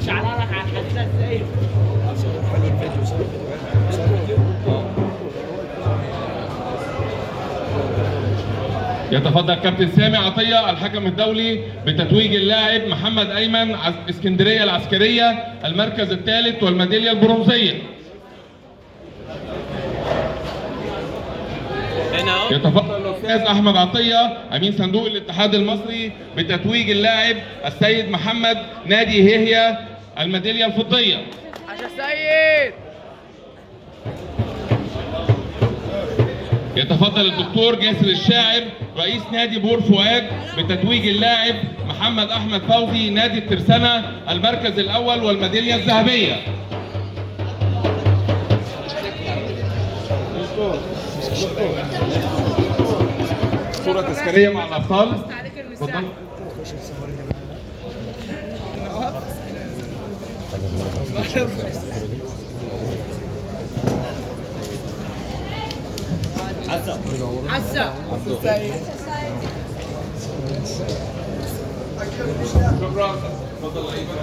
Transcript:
شعلها لك على الحديده ازاي؟ يتفضل كابتن سامي عطية الحكم الدولي بتتويج اللاعب محمد أيمن اسكندرية العسكرية المركز الثالث والميدالية البرونزية. يتفضل الأستاذ أحمد عطية أمين صندوق الاتحاد المصري بتتويج اللاعب السيد محمد نادي هيهيا الميدالية الفضية. عشان سيد. يتفضل الدكتور جاسر الشاعر رئيس نادي بور فؤاد بتتويج اللاعب محمد احمد فوزي نادي الترسانة المركز الاول والميداليه الذهبيه. صوره تذكاريه مع الابطال. اتفضل. عزة شكرا. اتفضل.